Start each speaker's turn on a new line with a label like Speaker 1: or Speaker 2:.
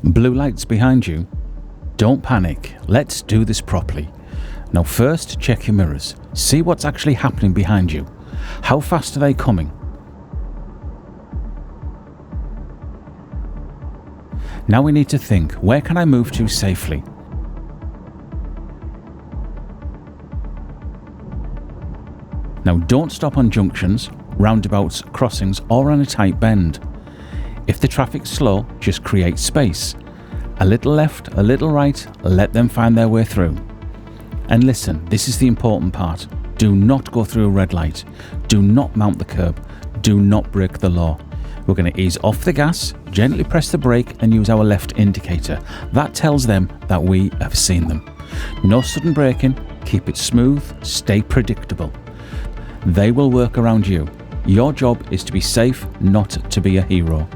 Speaker 1: Blue lights behind you? Don't panic, let's do this properly. Now first, check your mirrors. See what's actually happening behind you. How fast are they coming? Now we need to think, where can I move to safely? Now don't stop on junctions, roundabouts, crossings or on a tight bend. If the traffic's slow, just create space. A little left, a little right, let them find their way through. And listen, this is the important part. Do not go through a red light. Do not mount the curb. Do not break the law. We're going to ease off the gas, gently press the brake and use our left indicator. That tells them that we have seen them. No sudden braking, keep it smooth, stay predictable. They will work around you. Your job is to be safe, not to be a hero.